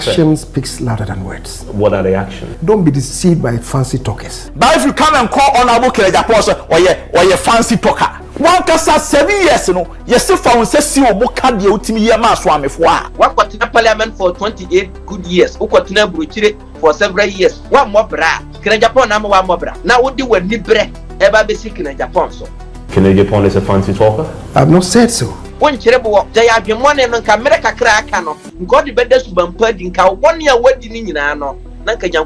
Action speaks louder than words. What are the actions? Don't be deceived by fancy talkers. But if you come and call Honorable Kyei or your fancy talker, one can say 7 years, yes, if I say see or book card you to me, Swami for what got in parliament for 28 good years, who got in for several years. One more bra, Agyapong number one more bra. Now, what do we need bread ever be sick in Agyapong? So, Agyapong is a fancy talker? I've not said so. One cherry, they have been one and America crack. God, the better to bumper in cow 1 year wedding in Nano. Opposition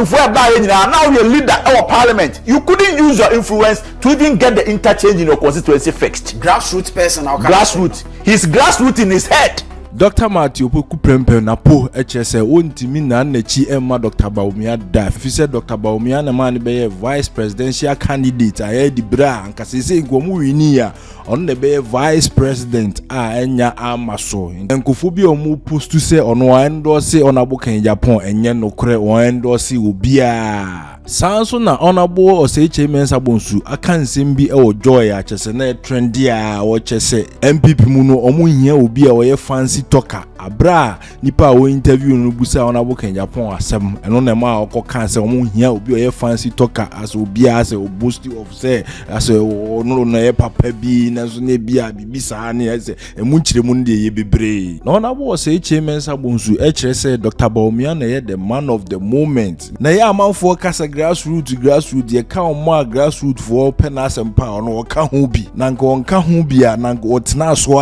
whereby now you're leader our parliament. You couldn't use your influence to even get the interchange in your constituency fixed. Grassroots person, grassroots. His grassroots in his head. Dr. Matthew Kuprempe Napo HSA untimi na nechi emma Dr. Bawumia da. If you said Dr. Bawumia na man be vice presidential candidate aye di bra anka sese nkomu wini ya on the be vice president enya amaso. Nkofu bi omu post to say ono endorse Honorable Agyapong enye nokre o endorse obi a. Sanso na Honorable Kyei Mensah bonsu aka nsem bi e wo joy a chese na trendy a wo chese MPP mu no omu hia obi a wo ye fancy talker abra nipa wo interview no busa Honorable Agyapong asem eno na ma okoka se omu hia obi o ye fancy talker as obi as a boost of say as no na ye papa bi na so na bia bibi sa na ye se emu nchire mu de ye bebre na Honorable Kyei Mensah bonsu e kire se Dr. Bawumia na ye the man of the moment na ye amanfo kasa grassroots ye ka more grassroots for penas and power no ka ho bi na nka onka ho bia na nka otena so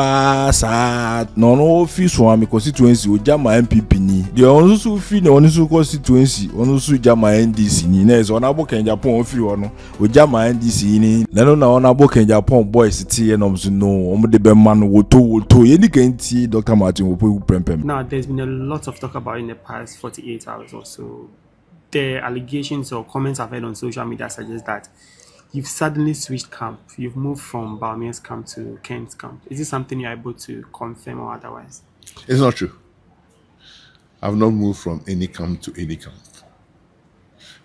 sa no fi so am constituency o jama MPP ni de onso so fi na onso constituency onso so jama NDC ni na eso na Honorable Agyapong fi ono o jama NDC ni na no na Honorable Agyapong boys ti ye no so no omo de be man woto ye ni kan ti Dr. Martin Opo prempem. Now there's been a lot of talk about in the past 48 hours or so. The allegations or comments I've heard on social media suggest that you've suddenly switched camp. You've moved from Bawumia's camp to Ken's camp. Is this something you're able to confirm or otherwise? It's not true. I've not moved from any camp to any camp.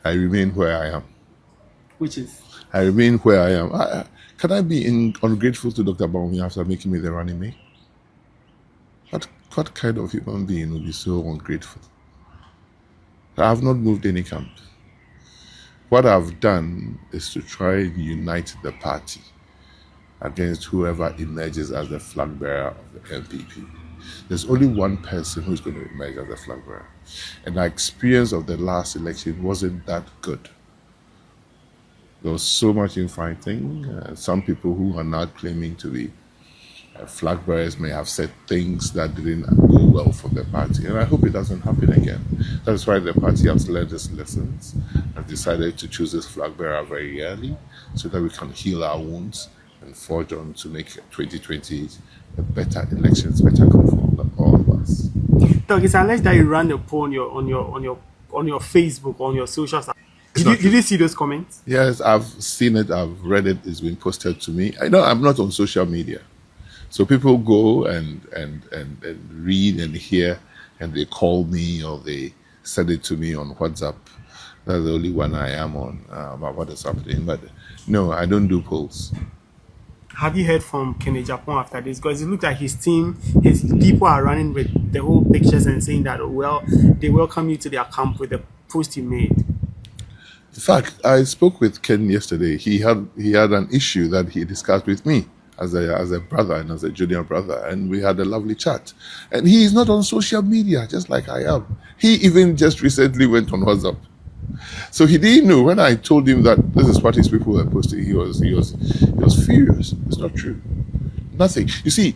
I remain where I am. Which is? I remain where I am. Can I be ungrateful to Dr. Bawumia after making me the running mate? What kind of human being would be so ungrateful? I have not moved any camp. What I've done is to try and unite the party against whoever emerges as the flag bearer of the MPP. There's only one person who's going to emerge as the flag bearer. And our experience of the last election wasn't that good. There was so much infighting. Some people who are now claiming to be flag bearers may have said things that didn't go well for the party, and I hope it doesn't happen again. That's why the party has learned its lessons and decided to choose this flag bearer very early so that we can heal our wounds and forge on to make 2028 a better elections, better control than all of us. Doug, it's alleged that you ran a poll on your Facebook, on your social site. Did you see those comments? Yes, I've seen it, I've read it, it's been posted to me. I know I'm not on social media. So people go and read and hear, and they call me or they send it to me on WhatsApp. That's the only one I am on about what is happening. But no, I don't do polls. Have you heard from Agyapong after this? Because it looked like his team, his people are running with the whole pictures and saying that, well, they welcome you to their camp with the post you made. In fact, I spoke with Ken yesterday. He had an issue that he discussed with me as a brother and as a junior brother, and we had a lovely chat. And he is not on social media, just like I am. He even just recently went on WhatsApp. So he didn't know. When I told him that this is what his people were posting, he was furious. It's not true. Nothing. You see,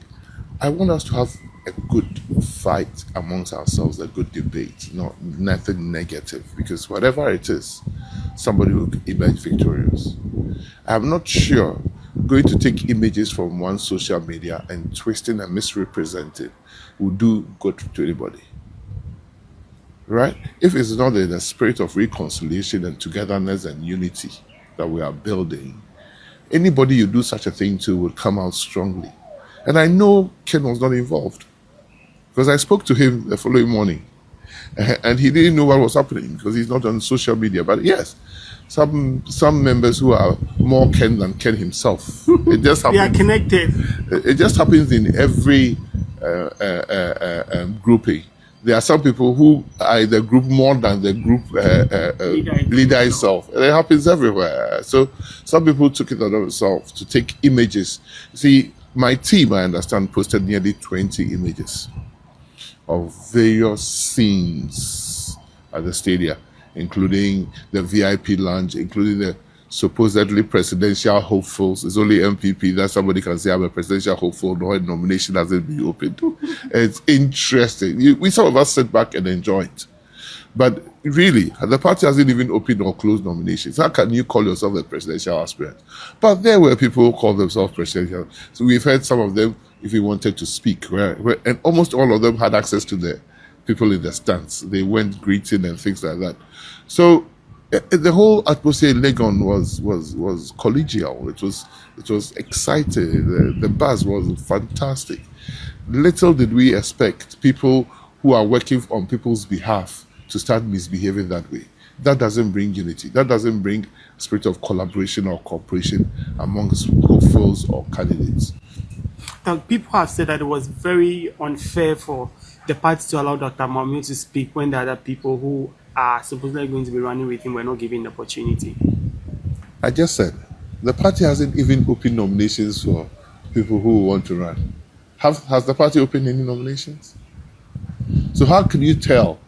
I want us to have a good fight amongst ourselves, a good debate, nothing negative, because whatever it is, somebody will emerge victorious. I'm not sure going to take images from one social media and twisting and misrepresenting will do good to anybody. Right? If it's not in the spirit of reconciliation and togetherness and unity that we are building, anybody you do such a thing to will come out strongly. And I know Ken was not involved because I spoke to him the following morning and he didn't know what was happening because he's not on social media. But yes, some members who are more Ken than Ken himself. It just happens. They are connected. It just happens in every grouping. There are some people who are in the group more than the group leader itself. It happens everywhere. So some people took it on themselves to take images. See, my team, I understand, posted nearly 20 images of various scenes at the stadium, including the VIP lounge, including the supposedly presidential hopefuls. It's only MPP that somebody can say I'm a presidential hopeful, no nomination hasn't been opened. It's interesting. We some of us sit back and enjoy it. But really, the party hasn't even opened or closed nominations. How can you call yourself a presidential aspirant? But there were people who called themselves presidential. So we've heard some of them, if we wanted to speak, and almost all of them had access to the people in the stands. They went greeting and things like that. So the whole atmosphere in Legon was collegial. It was exciting. The buzz was fantastic. Little did we expect people who are working on people's behalf to start misbehaving that way. That doesn't bring unity. That doesn't bring a spirit of collaboration or cooperation amongst hopefuls or candidates. Now, people have said that it was very unfair for the party to allow Dr. Maumio to speak when the other people who are supposedly going to be running with him were not given the opportunity. I just said, the party hasn't even opened nominations for people who want to run. Has the party opened any nominations? So how can you tell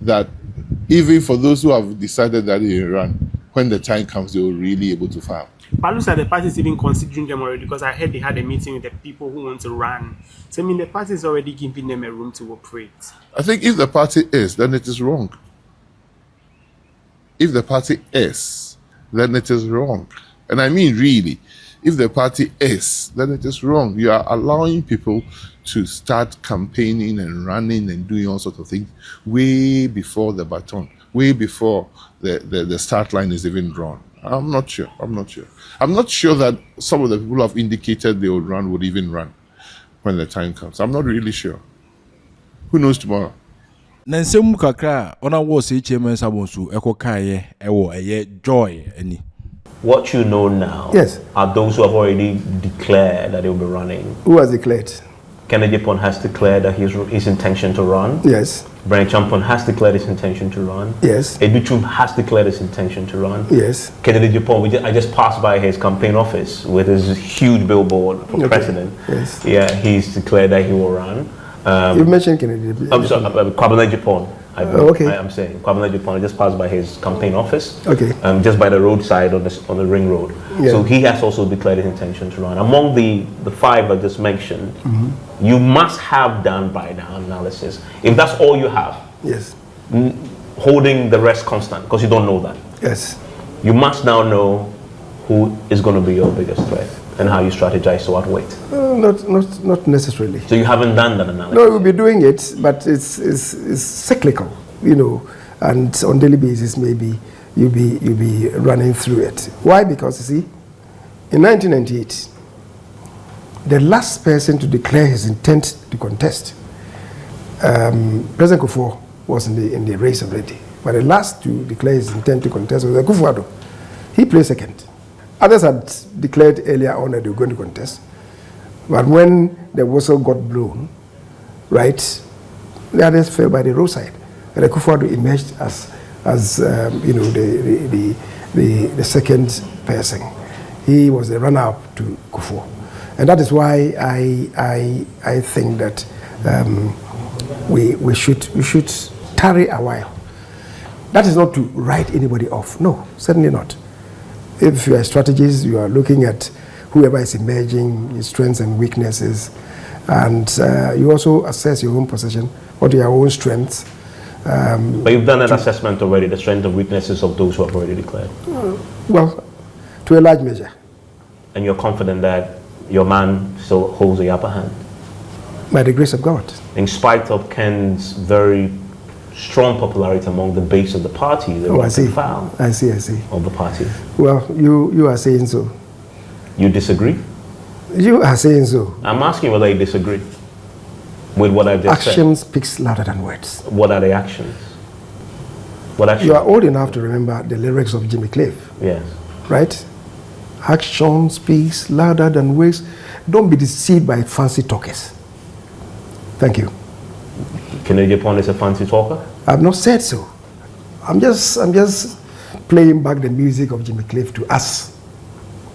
that even for those who have decided that they will run, when the time comes, they will really be able to file? But it looks like the party is even considering them already, because I heard they had a meeting with the people who want to run. So, I mean, the party is already giving them a room to operate. I think if the party is, then it is wrong. If the party is, then it is wrong. And I mean, really, if the party is, then it is wrong. You are allowing people to start campaigning and running and doing all sorts of things way before the baton, way before the start line is even drawn. I'm not sure. I'm not sure that some of the people who have indicated they would run would even run when the time comes. I'm not really sure. Who knows tomorrow? Nansem kakra ona wo se Mensah bonsu eko kaye ewo eye joy any. What you know now, Yes. are those who have already declared that they will be running. Who has declared? Agyapong has declared that his intention to run. Yes. Brian Champon has declared his intention to run. Yes. Educhum has declared his intention to run. Yes. Agyapong, I just passed by his campaign office with his huge billboard for president. Yes. Yeah, he's declared that he will run. You mentioned Kennedy. I'm sorry, Agyapong. Okay. I'm saying Agyapong. I just passed by his campaign office. Okay. Just by the roadside on the ring road. Yeah. So he has also declared his intention to run. Among the five I just mentioned, you must have done by now analysis. If that's all you have, Yes. Holding the rest constant, because you don't know that. Yes. You must now know who is going to be your biggest threat and how you strategize to outweigh it. Not necessarily. So you haven't done that analysis. No, we'll be doing it, but it's cyclical, you know, and on daily basis maybe you'll be running through it. Why? Because you see, in 1998, the last person to declare his intent to contest, President Kufuor was in the race already, but the last to declare his intent to contest was Kufuor. He placed second. Others had declared earlier on that they were going to contest, but when the whistle got blown, right, the others fell by the roadside, and Kufuor emerged as you know, the second person. He was the runner-up to Kufuor, and that is why I think that we should tarry a while. That is not to write anybody off. No, certainly not. If you are a strategist, you are looking at whoever is emerging, his strengths and weaknesses, and you also assess your own position, what are your own strengths. But you've done an assessment already, the strengths and weaknesses of those who have already declared. Well, to a large measure. And you're confident that your man still holds the upper hand? By the grace of God. In spite of Ken's very strong popularity among the base of the party, the I see. I see. of the party. Well, you are saying so. You disagree? You are saying so. I'm asking whether you disagree with what I just said. Action speaks louder than words. What are the actions? What actions? You are old enough to remember the lyrics of Jimmy Cliff. Yes. Right? Action speaks louder than words. Don't be deceived by fancy talkers. Thank you. Kyei Agyapong is a fancy talker? I've not said so. I'm just playing back the music of Jimmy Cliff to us.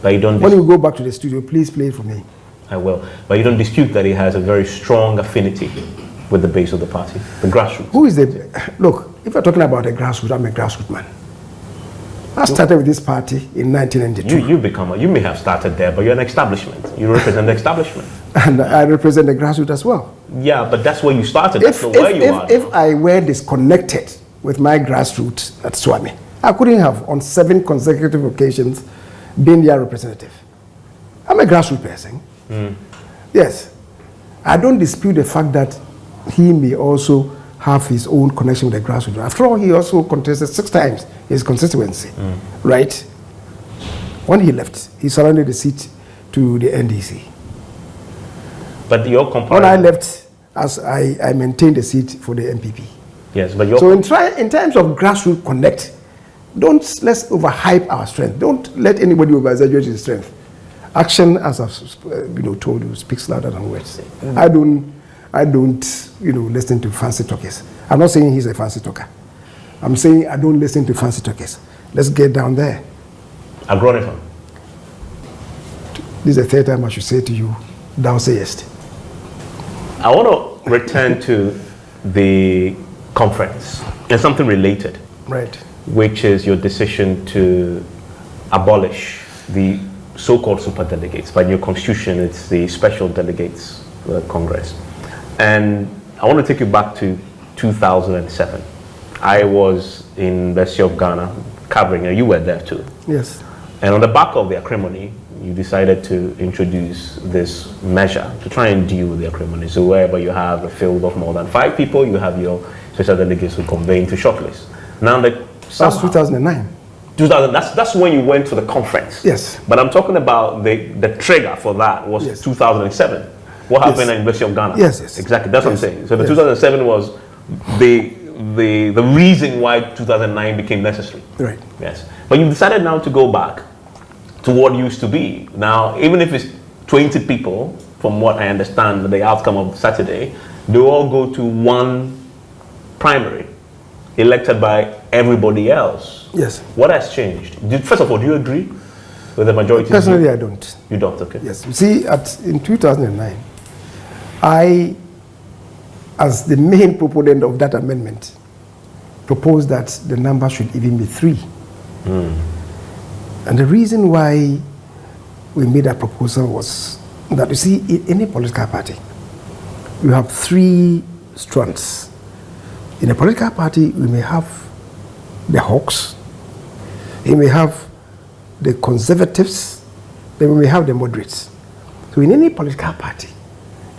But you don't when you go back to the studio, please play it for me. I will. But you don't dispute that he has a very strong affinity with the base of the party, the grassroots. Who is the... Look, if you're talking about the grassroots, I'm a grassroots man. I started with this party in 1992. You may have started there, but you're an establishment. You represent the establishment. And I represent the grassroots as well. Yeah, but that's where you started. That's not where you are. If I were disconnected with my grassroots at Swami, I couldn't have, on 7 consecutive occasions, been their representative. I'm a grassroots person. Yes. I don't dispute the fact that he may also have his own connection with the grassroots. After all, he also contested 6 times his constituency, right? When he left, he surrendered the seat to the NDC. But your comparison... When I left, as I maintained the seat for the MPP. Yes, but your... So in terms of grassroots connect, let's overhype our strength. Don't let anybody over-exaggerate his strength. Action, as I've told you, speaks louder than words. I don't listen to fancy talkers. I'm not saying he's a fancy talker. I'm saying I don't listen to fancy talkers. Let's get down there. Agronomy. This is the 3rd time I should say to you, thou sayest. I want to return to the conference and something related. Right. Which is your decision to abolish the so-called super delegates. By your constitution, it's the special delegates Congress. And I want to take you back to 2007. I was in the University of Ghana covering, and you were there too. Yes. And on the back of the acrimony, you decided to introduce this measure to try and deal with the acrimony. So wherever you have a field of more than 5 people, you have your special delegates who convene to shortlist. Now that's 2009. 2000. That's when you went to the conference. Yes. But I'm talking about the trigger for that was 2007. What happened at the University of Ghana? Yes. Exactly. That's what I'm saying. So the 2007 was the reason why 2009 became necessary. Right. Yes. But you decided now to go back to what used to be. Now, even if it's 20 people, from what I understand, the outcome of Saturday, they all go to one primary, elected by everybody else. Yes. What has changed? First of all, do you agree with the majority? Personally, I don't. You don't, okay. Yes. You see, in 2009, I, as the main proponent of that amendment, proposed that the number should even be 3. And the reason why we made that proposal was that, you see, in any political party, you have 3 strands. In a political party, we may have the hawks, we may have the conservatives, then we may have the moderates. So in any political party,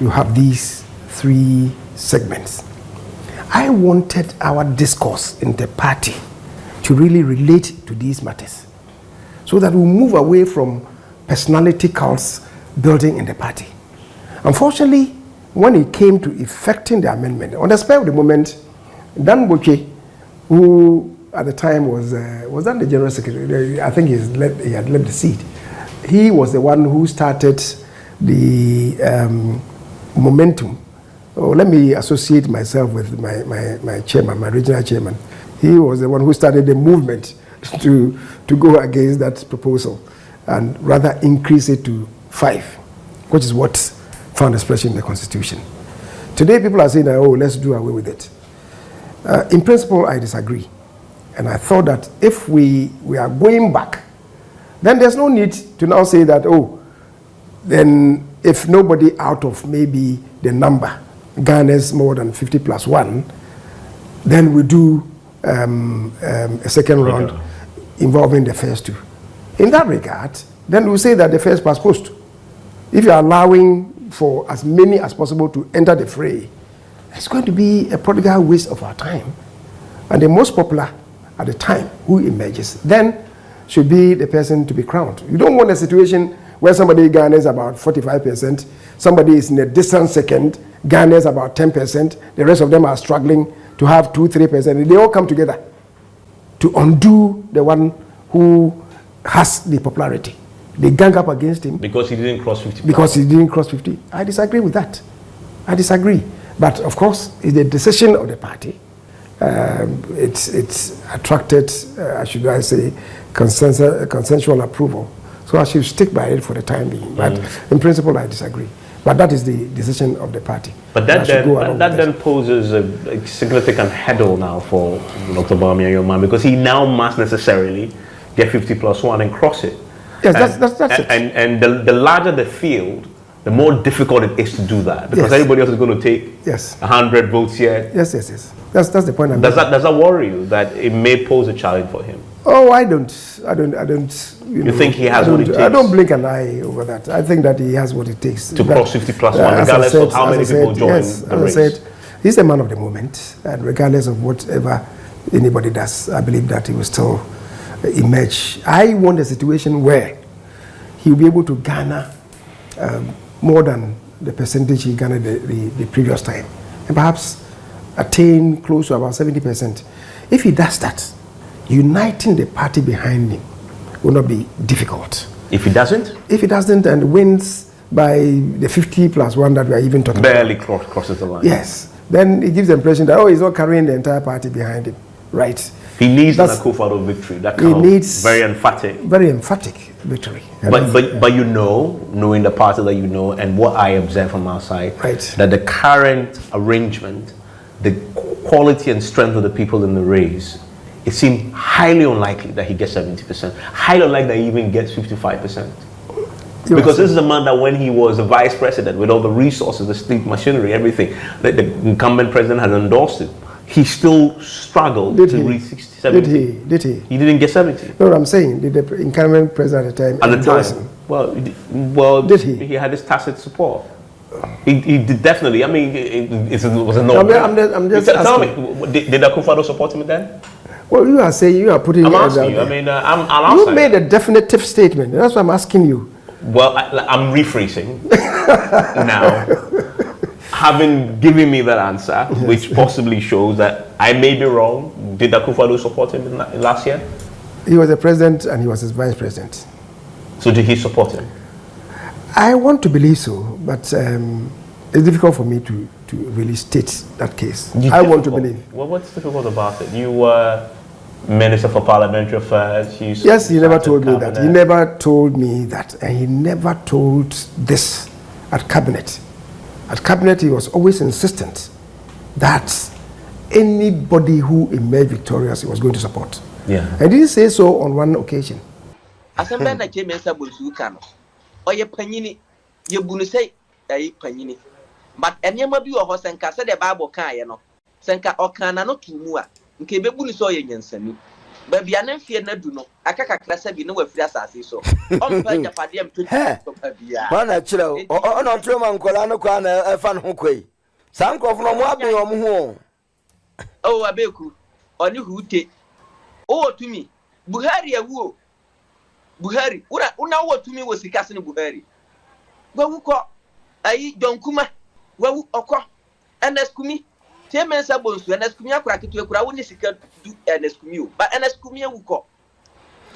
you have these 3 segments. I wanted our discourse in the party to really relate to these matters, so that we move away from personality cults building in the party. Unfortunately, when it came to effecting the amendment, on the spur of the moment, Dan Boche, who at the time was that the General Secretary, I think he had left the seat. He was the one who started the momentum. Oh, let me associate myself with my chairman, my regional chairman. He was the one who started the movement to go against that proposal and rather increase it to 5, which is what found expression in the Constitution. Today, people are saying that, oh, let's do away with it. In principle, I disagree. And I thought that if we are going back, then there's no need to now say that, oh, then if nobody out of maybe the number garners more than 50 plus 1, then we do a second round involving the first 2. In that regard, then we say that the first past post. If you're allowing for as many as possible to enter the fray, it's going to be a prodigal waste of our time. And the most popular at the time who emerges then should be the person to be crowned. You don't want a situation where somebody garners about 45%, somebody is in a distant second, garners about 10%, the rest of them are struggling to have 2-3%. They all come together to undo the one who has the popularity. They gang up against him. Because he didn't cross 50. Because he didn't cross 50. I disagree with that. I disagree. But of course, it's the decision of the party. It's attracted, should I say, consensual approval. So I should stick by it for the time being. But in principle, I disagree. But that is the decision of the party. But that then poses a significant hurdle now for Dr. Bawumia, because he now must necessarily get 50+1 and cross it. Yes, that's it. And the larger the field, the more difficult it is to do that, because everybody else is going to take 100 votes here. Yes. That's the point I'm making. Does that worry you that it may pose a challenge for him? Oh, I don't. You think he has what it takes? I don't blink an eye over that. I think that he has what it takes to cross 50+1, regardless of how many people join the race. As I said, he's a man of the moment, and regardless of whatever anybody does, I believe that he will still emerge. I want a situation where he will be able to garner more than the percentage he garnered the previous time, and perhaps attain close to about 70%. If he does that, uniting the party behind him will not be difficult. If he doesn't? If he doesn't and wins by the 50+1 that we are even talking barely about. crosses the line. Yes. Then it gives the impression that, he's not carrying the entire party behind him. Right. He needs an Akufo-Addo victory. That kind of very emphatic victory. But knowing the party that you know, and what I observe from outside, that the current arrangement, the quality and strength of the people in the race, it seems highly unlikely that he gets 70%. Highly unlikely that he even gets 55%. Because this is a man that when he was a vice president, with all the resources, the state machinery, everything, that the incumbent president has endorsed him, he still struggled to reach 60, 70. Did he? He didn't get 70. No, I'm saying, did the incumbent president at the time endorse him? Well, did he? He had his tacit support. He did definitely. I mean, it was a no. I'm just tell me, did Akufo-Addo support him then? Well, you are saying, you are putting. I'm asking you. I mean, I'm you made a definitive statement. That's why I'm asking you. Well, I'm rephrasing now. Having given me that answer, which possibly shows that I may be wrong, did Akufo-Addo support him in last year? He was the president and he was his vice president. So did he support him? I want to believe so, but it's difficult for me to really state that case. I want to believe. Well, what's difficult about it? You were Minister for Parliamentary Affairs. Yes, he never told me that. He never told me that. And he never told this at Cabinet. At Cabinet, he was always insistent that anybody who emerged victorious, he was going to support. Yeah. And he didn't say so on one occasion. Assemble na ke Mensah bonsuka no. Oye panyini, ye bunu say ayi panyini. But enyema bi wo ho senka se the Bible kan ye no. Senka okana no tumu a, nke be bunu so ye nyansani. Ba bia na mfie na du no, aka kakra se bi no wafiri asase so. Ompa japade am tutu so pa bia. Mana kire o, ono trema nkola no kwa na efa no kwei. Sankofo no mo abe o mo ho. Oh abeku, oni hute. Oh tumi, Buhari ewu. Buhari, una wo tumi wo sikase ni Buhari. Wawu ko ayi donkuma, wawu okọ. Eneskumi, tie Mensah bonsu, eneskumi akura kitu ekura wo ni sika du eneskumi o. But eneskumi ewu ko.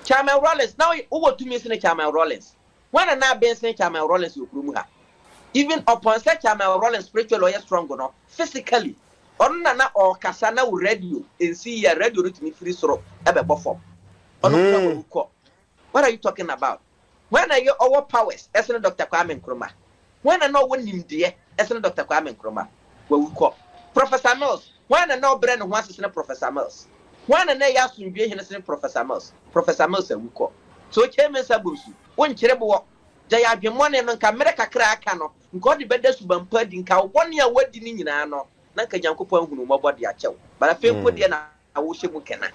Chairman Rollins, now wo tumi se ne Chairman Rollins. Wana na ben se Chairman Rollins okuru mu ha. Even upon say Chairman Rollins spiritual lawyer strong no, physically. Onna na o kasa na radio, ensi ya radio no tumi free soro ebe bofom. Ono kwa ko. What are you talking about? When are you our powers? Esna Dr. Kwame Nkrumah. When are no one nimdie? Esna Dr. Kwame Nkrumah. Where we call Professor Mills. When are no brand wants to send Professor Mills. When are they ask to be here send Professor Mills. Professor Mills we call. So it came in Sabusu. One cherebo. Jaya Bimone non camera crackano. God the better subam pudding cow 1 year wedding in ano. Nanka Janko who know about the acho. But I feel put in a worship mukena.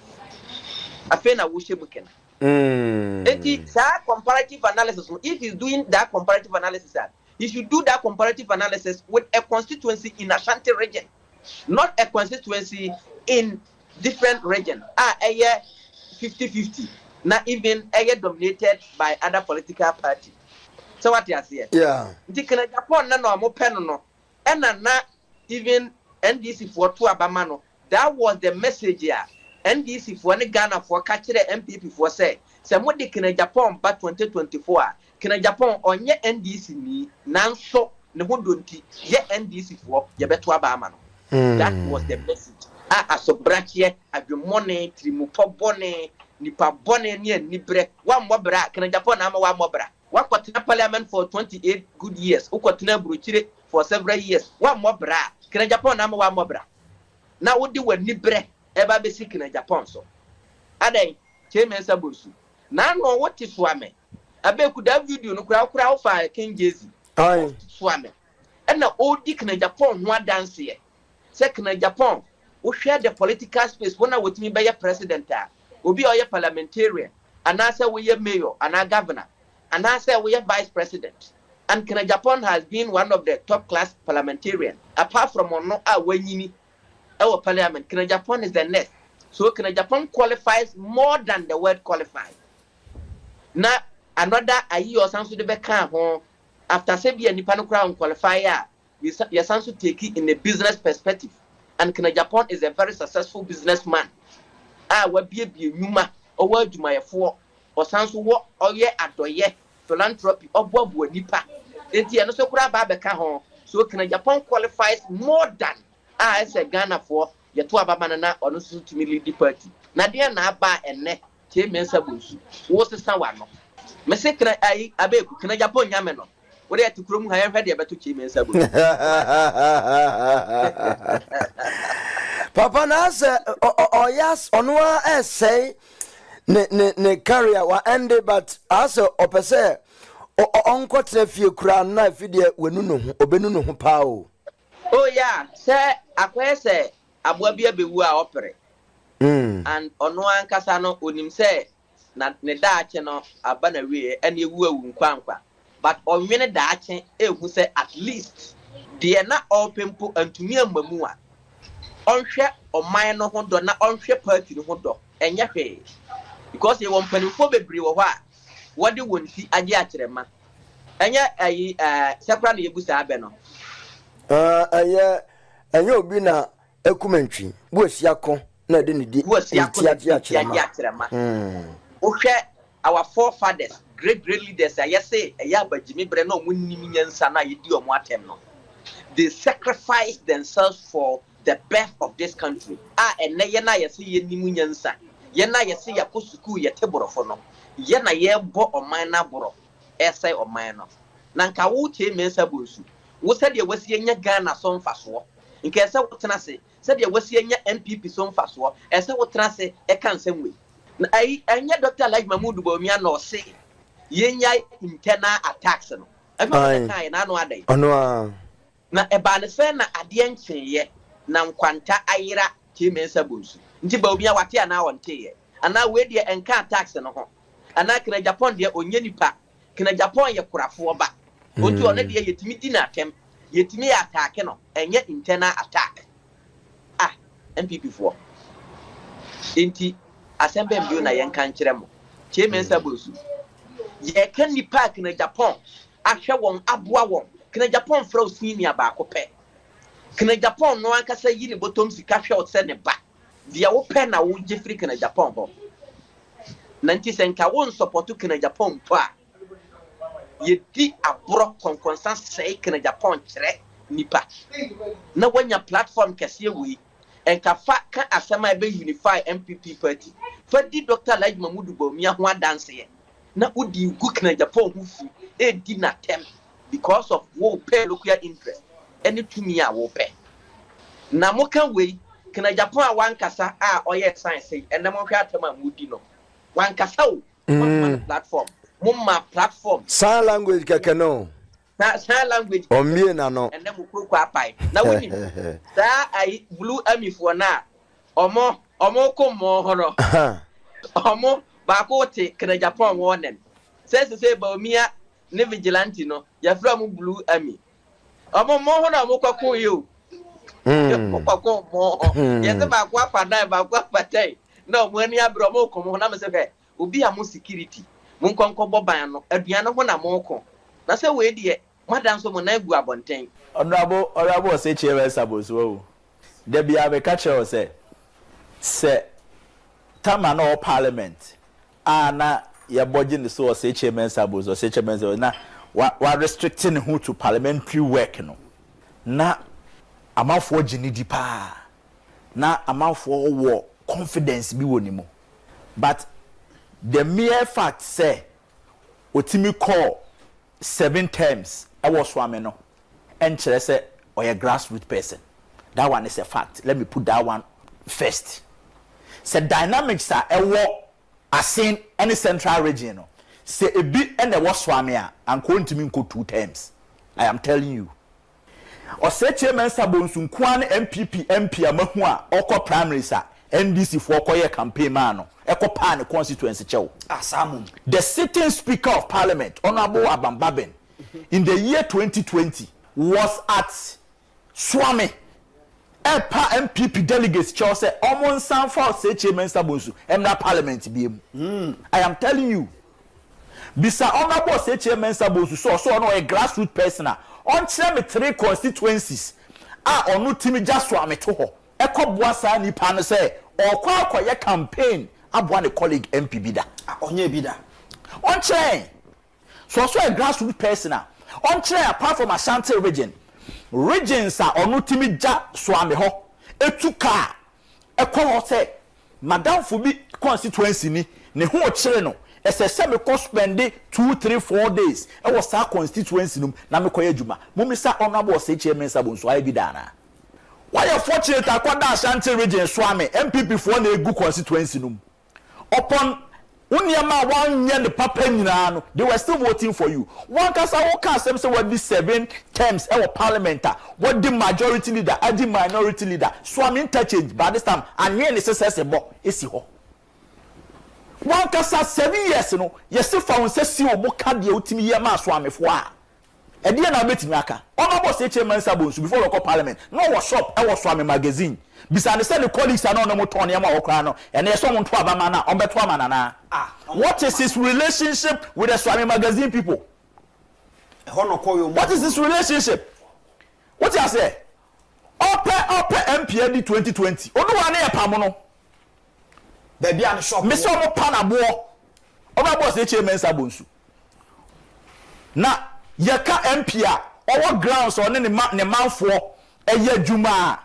I feel a worship mukena. That comparative analysis, if he's doing that comparative analysis, he should do that comparative analysis with a constituency in Ashanti region, not a constituency in different region. A year 50-50, not even a year dominated by other political party. So what you say? Yeah. Japan no mo penono, and not even NDC for two abamano. That was the message here. NDC for any Ghana for catch the MPP for say somebody can Japan by 2024 can Japan on your NDC ni nanso ne ho donti ye NDC for ye beto aba ama no. That was the message. Asobrache adwemone trimupo bone nipa bone ne nibre wa mbobra kana Japan ama wa mbobra wa kwatena parliament for 28 good years ukwatena buruchire for several years wa mbobra kana Japan ama wa mbobra na wodi wa nibre eba be sik na Japan so adai che Mensah bosu na no woti swame abeku da video no kura wo fa King Jezi ai swame na odi kana Japan ho adanse ye se kana Japan we share the political space when I would me by a president obi or a parliamentarian and I say we a mayor and a governor and I say we a vice president and Kenya Japan has been one of the top class parliamentarian apart from ono wenini our parliament. Kenya Japan is the next, so Kenya Japan qualifies more than the word qualified. Now another a year or something to be home after say be a nipa no crown qualifier you sound to take it in a business perspective. And Kenya Japan is a very successful businessman. What be Numa or word you my for or sounds what or ye adoye philanthropy or Bob Nipa. Then the so Baba home. So Kenya Japan qualifies more than as a Ghana for Yatua Banana or no to military party. Nadia Naba and ne Mensah Busu. What's the Sawano? Messekra I abeku Kenya Japan Yameno. What are to Krum I have heard about to Mensah Busu. Papa na say yes onwa essay ne career wa end but as opese onko trafie kura na fidie wenu no ho obenu no ho pa o. Oh yeah, say akwa say aboa bia bewu a opere. And ono ankasa no onim say na ne daache no aba na wie ene ewu awu nkwankwa. But onwene daache ehu say at least de na opempo antumi amamu a onhwe oman no ho do na onhwe party no ho do enye hwe because ye wonpanifo bebre wo ho a wode wonti age akyerema enye ayi sekra na yebusa abe no enye obi na ekumantwi bo asiako na de ne di age akyerema ohwe our forefathers great leaders ayese eya abagimi bre na omunnim nyansa na yedi omo atem no they sacrificed themselves for the birth of this country. And ye na yesi ye nimu nyansa. Ye na yesi ya ko school ye teborofo no. Ye na ye bo oman na boro. Esai oman no. Na nka wo che Mensah Bosu. Wo se de wasi enya Ghana so mfaso. Nka ese wo tena se de wasi enya NPP so mfaso. Ese wo tena se e kan semwe. Na ai enya Dr. Like Mahmoud Bawumia no se ye nya internal attacks no. Afa kan na no adai. Ono na eba ne fe na ade enche na nkwanta ayira che Mensah Bosu nti ba obi a wate ana wonte ye ana we de enka tax no ho ana Kenya Japan de onye nipa Kenya Japan ye kurafo ba onti one de yetimi di na atem yetimi attack no enye internal attack MPP for nti asembe mbio na yenka nkire mo che Mensah Bosu ye kan nipa Kenya Japan ahwe won aboa won Kenya Japan fra senior ba ko pe Kenya Japan no ankasa yi ne bottom sika hwe o se ne ba dia wo pe na wo je free Kenya Japan ho nanti senka won support Kenya Japan to a ye di abro konkonsan sei Kenya Japan kire nipa na wanya platform kase we enka fa ka asema be unify MPP party fa di Dr. Like Mahmoud Bawumia ho adanse ye na udi gu Kenya Japan hu fi e di na tem because of wo pay local interest any to me a wo pay na mo kan we Kenya Japan wan kasa oye science and na mo hwa atema mudi no wan kasa o platform mumma platform sign language keke no sign language omie na no and dem ko apai na woni da ai blue army for na omo ko mo horo omo ba ko te Kenya Japan wonen say Bawumia ne vigilante no ya fra mu blue army omo mo ho na mo kwako yo mo kwako mo ye se ba kwa pada ba kwa patai na mo ani abro mo ko mo na me se fe obi a mo security mo nkonko boban no aduan ho na mo ko na se we de madam so mo na egu abonten Honorable say che Mensah Bosu o de bia be ka che o se tama no parliament na ye boji ne so say che Mensah Bosu say che Mensah na wa restricting who to parliamentary work no na amanfo ginidi pa na amanfo wo confidence bi woni mo but the mere fact say otimi call 7 terms I was swame no enkyere say or a grassroots person. That one is a fact. Let me put that one first. So dynamics are a war as seen any central region. Say a bit and a was swamia and going to me 2 terms. I am telling you. Or say Mensah Bonsun Kwan MPP MP Amahua Oko primary sa NDC for Koye campaign mano. Eko pan constituency chow. The sitting speaker of parliament, Honorable Abambaben, in the year 2020 was at Swami. Epa MPP delegates chow say Omon Sanfa say Mensah Bonsu Emna parliament BM. I am telling you. Bisa Honorable say Mensah Bonsu so no a grassroots person. On me 3 constituencies. Onu timi just Swami to ho. Eko boasa ni pan say or kwa campaign abwa ne colleague MP bida. Onye bida. On so a grassroots person. On apart from Ashanti regions are onu timi ja Swami ho. Etuka eko ho say madam fubi constituency ni ho kire no. Ese me ko spend 2, 3, 4 days. E was sa constituency num na me koye adwuma. Mumisa honorable say Mensah Bonsu ayi bidana. Why you fortunate akwada Ashanti region Swami MPP for na egu constituency num. Upon Unyama one year the papa nyina no they were still voting for you. One kasa wo ka asem say what be 7 terms our parliamenter, what the majority leader, the minority leader. Swami interchange by this time and here necessary bo esi ho. One kasa 7 years no yes found say si obo ka de utimi ye ma Swami fo a. E de na betimi aka. Honorable say Mensah Bonsu before local parliament. No was shop e was Swami magazine. Bisa say the colleagues are no more turn yama okra no and there's someone to abama na ombeto amana na. What is his relationship with the Swami magazine people? What is his relationship? What you say? Ope MPD 2020. Onu ane e pamo no. Baby and shop. Me so mo panabo. Oba boss say Mensah Bonsu. Na yeka MPA our grounds on ne manfo eye dwuma.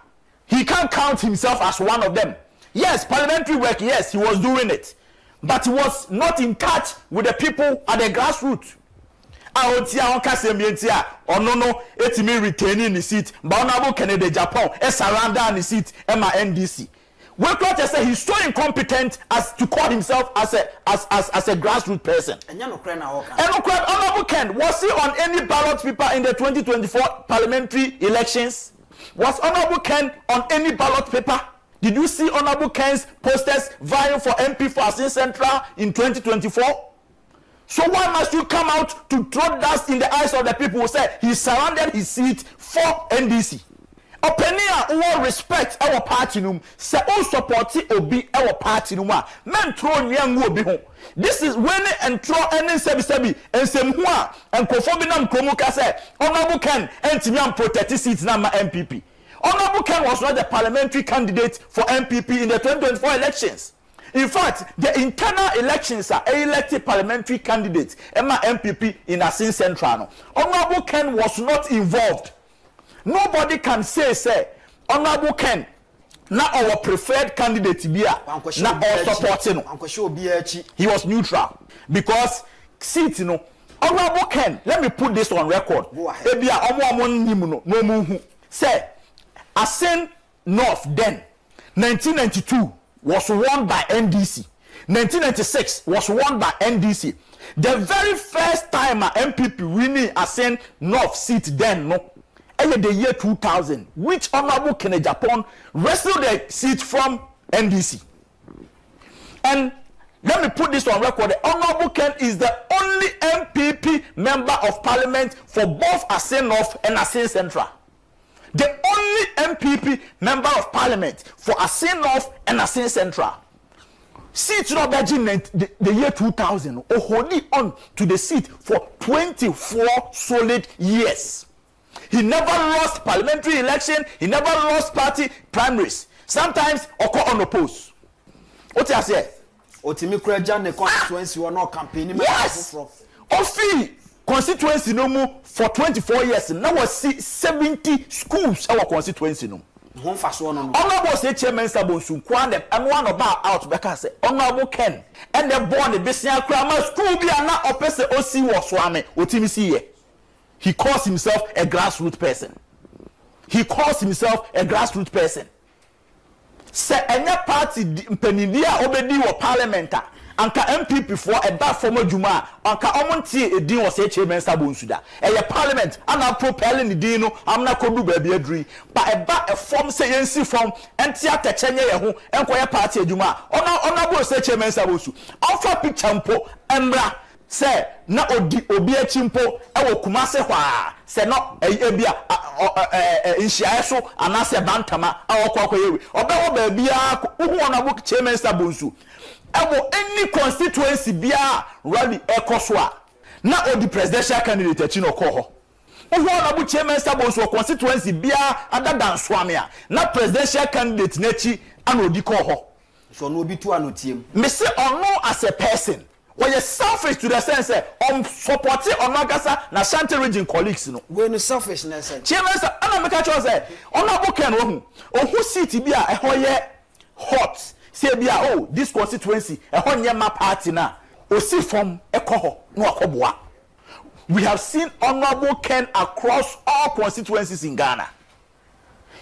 He can't count himself as one of them. Yes, parliamentary work, yes, he was doing it. But he was not in touch with the people at the grassroots. Aotia on Kasemientia, or no, etimi retaining the seat, Honorable Kennedy Agyapong, surrender the seat, Emma NDC. We could say he's so incompetent as to call himself as a grassroots person. And Honorable Ken, was he on any ballot paper in the 2024 parliamentary elections? Was Honorable Ken on any ballot paper? Did you see Honorable Ken's posters vying for MP for Asin Central in 2024? So why must you come out to throw dust in the eyes of the people who say he surrounded his seat for NDC? Openia who respect our party num say who support obi our party num men throw nyangu obi ho. This is when and throw any sebi and sem ho a enkofo bi nam kromu ka say Honorable Ken entimi am protect seats na ma MPP. Honorable Ken was not the parliamentary candidate for MPP in the 2024 elections. In fact, the internal elections are elected parliamentary candidates Emma MPP in Asin Central. Honorable Ken was not involved. Nobody can say Honorable Ken na our preferred candidate bia na our supporting. He was neutral because seat Honorable Ken, let me put this on record. Ebia omo nim no mu hu say Asin North then 1992 was won by NDC. 1996 was won by NDC. The very first time MPP winning Asin North seat then the year 2000, which Honorable Agyapong wrestled the seat from NDC. And let me put this on record. The Honorable Ken is the only MPP member of parliament for both Asin North and Asin Central. The only MPP member of parliament for Asin North and Asin Central. Seat the year 2000, or holding on to the seat for 24 solid years. He never lost parliamentary election. He never lost party primaries. Sometimes occur unopposed. What you say? Otimi Kreja ne constituency or no campaign. Yes. Ofi constituency no mu for 24 years now was 70 schools our constituency no honorable say chairman Sabonsu kwande and one about out because say honorable Ken and the born the business grammar school be na opese osi wo swame otimi see he calls himself a grassroots person. He calls himself a grassroots person. Say any party mpenidia obedi wo parliament anka MPP for a bad former juma anka omontie edin wo say chairman Sabonsu da e parliament ana propelling the din no amna kodu ba bia adri ba e ba e form say yensi form enti atachenye ye ho enkoye party adwuma ona bo say chairman Sabonsu offer picture mpo embra say na obi achimpo e wo kumase hwa say no ebia nhia so anase bantama awokwakoyewe obewo ba bia uhu ona bo chairman Sabonsu ebo any constituency bia rally ekosoa na odi presidential candidate achi no ko ho uhu ona bo chairman Sabonsu constituency bia adada nsoame a na presidential candidate na achi ana odi ko ho so no obi tu anotiem me say ono as a person when you selfish to the sense supporting onagasa na Shanti region colleagues no when selfishness chairman ana make sure say onabo ken ohu seat bia e hoye hot say bia oh this constituency e honye ma party na osi from ekoho no akoboa. We have seen honorable Ken across all constituencies in Ghana.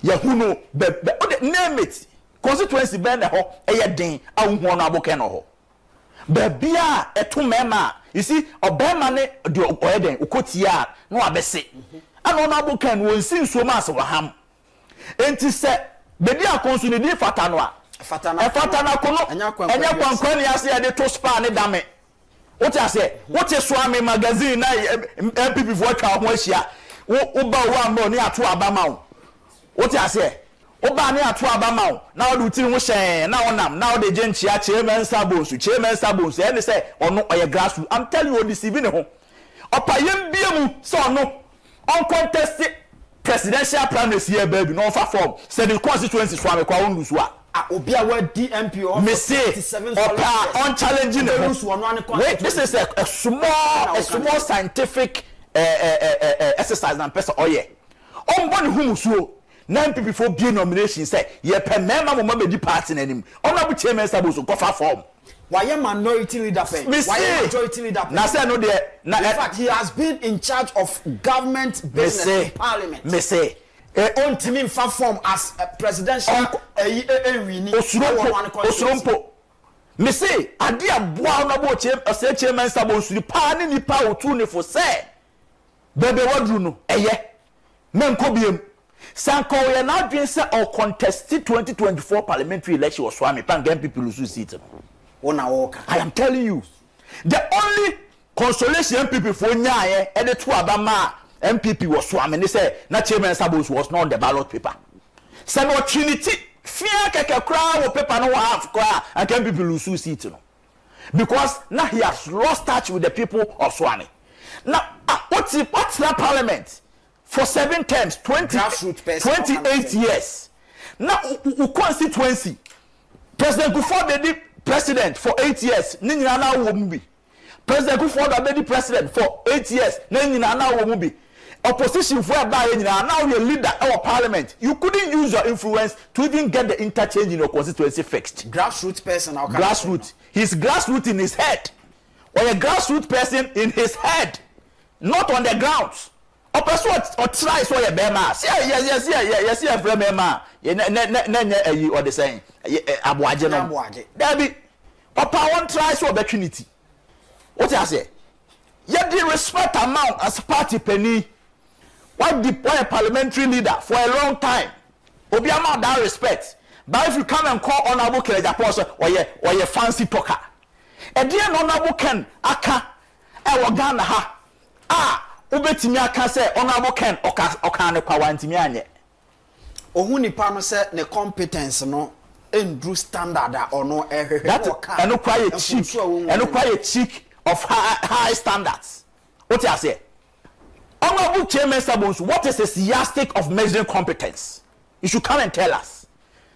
Yahuno name it constituency ben ho eye den awu honorable Ken ho babia eto mema you see obema ne de oyeden ukotia no abese ana honorable Ken won sin so ma so waham enti se bedi akonsu ne di fata no a fatana kono enya kwankwani ase ya de to spa ne dame what so ame magazine na MPP for twa ho ahia wo ba wa mo ne ato abama wo what ase wo ba ne ato abama wo na wo de tiri ho hyen na wonam na wo de genchia chairman Sabonsu ene say ono oye grassroots. I'm telling you deceiving ho opayem biemu so ono on contest presidential primaries here baby no fa form say the constituency so am kwa won lusu a obia wa DMP of 57 on challenging wait, this is a small scientific exercise and person oye on body humusuo 9 people before being nomination say ye pe mema mo mama di party nanim onabu chairman Sabonsu go fa form why minority leader pen why majority leader pen na say no there in fact he has been in charge of government business in parliament me say on team form as a presidential Osrompo me say ade aboa na bo chairman Sabonsu pa ne nipa otu ne fo say bebe wadru no eye menko biem sanko ye na adwen say o contest 2024 parliamentary election was swami pan game people lose seat I am telling you the only consolation people for nyae e de to abama MPP was swami say na chairman Sabonsu was not on the ballot paper say no trinity fear keke kra wo paper no half kra and can people lose seat no because now he has lost touch with the people of Swami. Now what's that parliament for 7 terms 28 years now constituency President Kufuor be president for 8 years ni nyina na wo mu bi President Kufuor be president for 8 years ni nyina na wo mu bi opposition for about now you're leader our parliament you couldn't use your influence to even get the interchange in your constituency fixed grassroots person grassroots he's grassroots in his head or a grassroots person in his head not on the grounds or person or try so your bema yes from bema or the saying abuaje no there be opa one try so opportunity what I say yet the respect amount as party penny why deploy a parliamentary leader for a long time obi amount that respect but if you come and call honorable Agyapong or your fancy talker and then honorable Ken aka e Ghana ha ubetimi aka say honorable Ken oka ne kwa wantimi anye ohun nipa no say ne competence no endru standard or no that eno kwa cheek of high standards what I say honorable chairman Sabonsu what is the yardstick of measuring competence you should come and tell us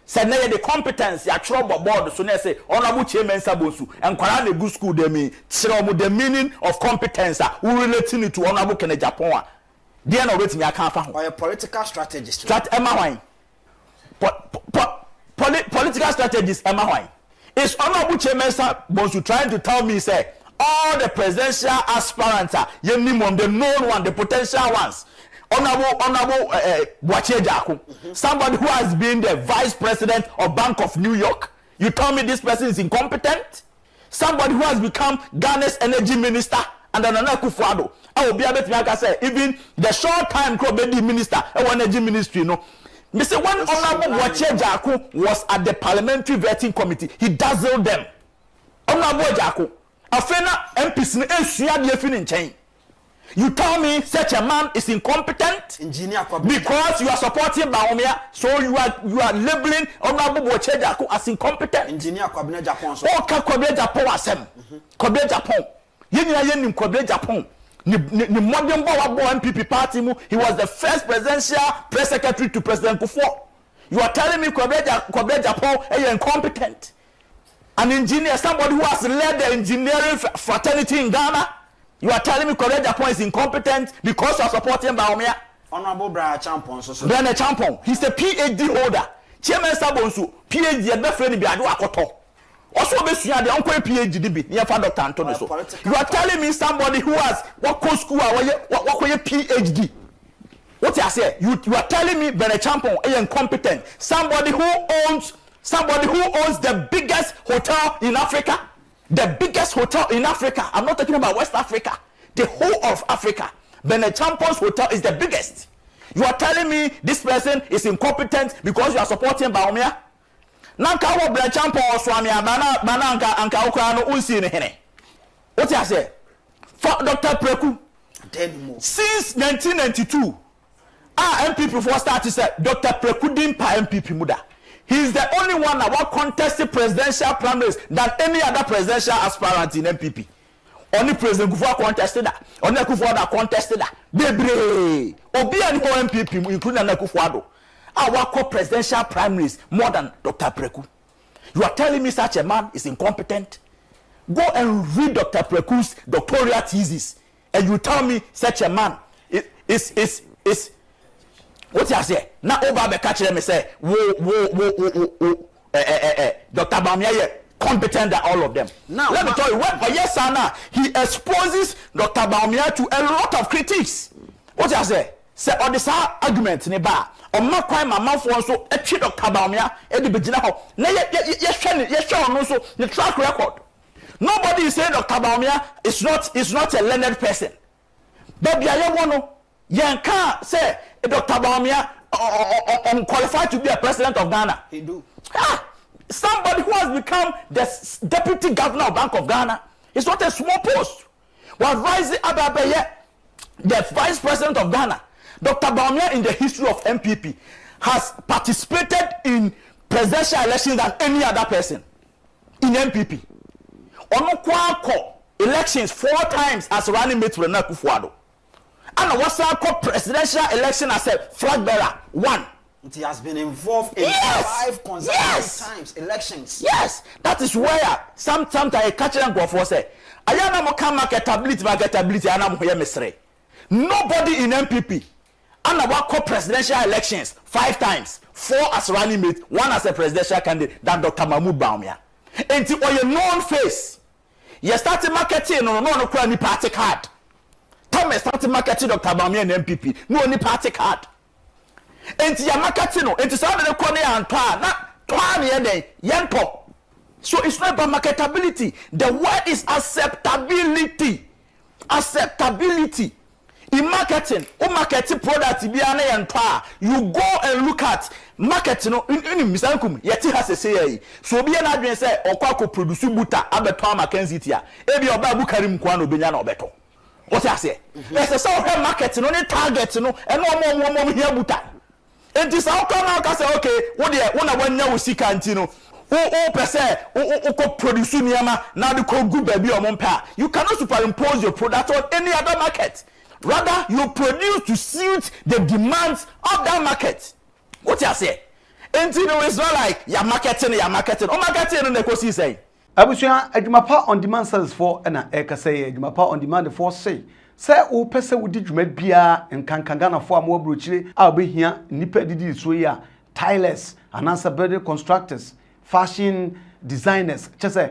Say na the competence ya trouble board so na say honorable chairman Sabosu enkwara na good school dem chiro the meaning of competence we relating it to honorable Agyapong there na wait me aka fa ho or a political strategist political strategist Emma Wine. Is honorable chairman Sabosu trying to tell me say all the presidential aspirants the known one, the potential ones. Honorable somebody who has been the vice president of Bank of New York. You tell me this person is incompetent? Somebody who has become Ghana's energy minister and then Nana Akufo-Addo. I will be able to say even the short time Krobedi minister of energy ministry, no. Mr. When Honorable Wachejaku was at the parliamentary vetting committee, he dazzled them. Honorable Jaku, Afena MPs you tell me such a man is incompetent because you are supporting Baumia, so you are labeling Honorable Wachejaku as incompetent. Engineer Kwabena Japan. Oh, Kwabena Japan asem. Kwabena Japan. Yeni Kwabena Japan. Ni modern MPP party mu, he was the first presidential press secretary to President Kufuor. You are telling me Kwabena Japan is incompetent? An engineer, somebody who has led the engineering fraternity in Ghana. You are telling me Kwabena Japan is incompetent because you are supporting Baumia? Honorable Brian Champon. Brian Champon, he's a PhD holder. Chairman Sabonsu, PhD at Befreni Biadu Akoto. Also, the uncle PhD, near Father Dr. Antonio. You are telling me somebody who has what school what PhD? What I say? You are telling me Brian Champon is incompetent. Somebody who owns the biggest hotel in Africa. The biggest hotel in Africa. I'm not talking about West Africa. The whole of Africa. Bernard Champon's hotel is the biggest. You are telling me this person is incompetent because you are supporting Baumia? Nanka wo Bernard Champon Swami Bananka Anka Okano Unsi Hene. What I say? For Dr. Preku. Since 1992, our MPP before started say Dr. Preku didn't pay MPP Muda. He is the only one that contested presidential primaries than any other presidential aspirant in MPP. Only President Kufuor contested that. Only Kufuor contested that. Bebre. Obi and MPP, including Kufuor, our presidential primaries more than Dr. Preku. You are telling me such a man is incompetent? Go and read Dr. Preku's doctoral thesis, and you tell me such a man is. What I say? Now over the catch them say, Dr. Baumia competent than all of them. Now let me tell you what. But yes, Anna, he exposes Dr. Baumia to a lot of critics. What I say? Say on this argument in a bar. On my crime, my mouth also a cheat Dr. Baumia at the beginning. Yes, also the track record. Nobody is saying Dr. Baumia is not a learned person. But I want to. Yanka say Dr. Baumia qualified to be a president of Ghana. He do. Somebody who has become the deputy governor of Bank of Ghana. It's not a small post. Was rising Ababeye, the vice president of Ghana. Dr. Baumia in the history of MPP has participated in presidential elections than any other person in MPP. Onokwako elections 4 times as running mate for Nana Akufo-Addo. And what's called presidential election as a flag bearer 1. He has been involved in 5 consecutive times elections. Yes, that is where sometimes I catch them go for say, "Ayana mo can marketability, and I'm here misre." Nobody in MPP and about called presidential elections 5 times, 4 as running mate, 1 as a presidential candidate than Dr. Mahmoud Baumia. And to your known face, you start marketing no any party card. Thomas started marketing Dr. Baumia and MPP. No any party card. And your marketing no. And to some of the corner and so it's not about marketability. The word is acceptability. Acceptability. In marketing, marketing product you go and look at marketing in misankum yet has a say so be an adwin say okwa produce buta abeto Mackenzie tia e bi oba bu karim kwa no benya na obeto. What I say? There's so marketing on target no and no more here buta. And this how come now say okay, what dey una wanya wo sika antino o pese o produce niama na de ko good baby o monpa. You cannot superimpose your product on any other market. Rather, you produce to suit the demands of that market. What I say? Until it's not like you're marketing. Oh, marketing on the course is saying. Abusua adwumapa on demand service for na eka say adwumapa on demand for say o pese wo di dwuma bia nkankaga na fo amwo brochire a obehia nipa didi so ya tilers anansa building constructors fashion designers chese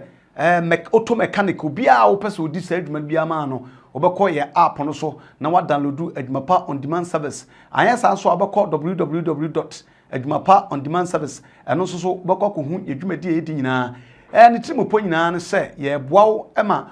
auto mechanic bia o pese wo di say dwuma bia ma no obekọ ye app no so na wa download adwumapa on demand service ayesa so abekọ www.adwumapa-on-demand-service eno so obekọ ko hu adwumadi edi nyina ni trimopo nyina ne se ye boawo ema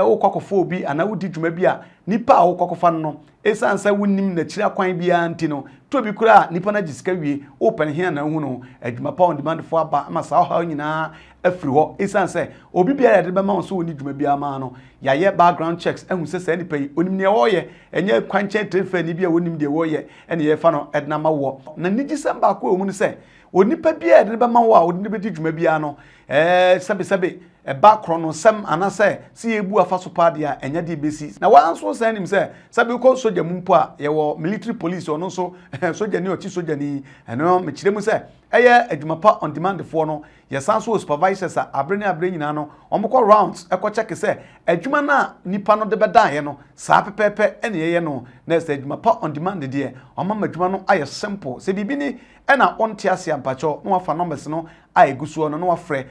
wo kwakofo obi ana wodi dwuma bi a nipa a wo kwakofa no esansa wonnim na kira kwan bia nti no to bi kura nipa na gisika wie open here na hu no adwumapa on demand fo aba ama sa ha nyina afiri ho esansa obi bia ya de be ma so woni dwuma bia ma no ya ye background checks ehu se nipa yi onim ne wo ye enye kwanche trefa ni bia wonim de wo ye ene ye fa no edna ma wo na nigisa ba ko omu ne se onipa bia de be ma wo a odi be di dwuma bia no sabe background no sem anase si ebu afa so pa dia enya de besi na wanso san nim se sabe ko soja mumpo a ye wo military police ono so soja ni ochi soja ni eno me kire mu se eye adwumapa on demand for no ye san so supervisors a abre nyina no omko rounds eko check se adwuma na nipa no de beda ye no sa pepepe ene ye no na se adwumapa on demand de omama adwuma no aye simple se bibi ni ena onte ase ampacho no wafa numbers no aye gusuo no no wafre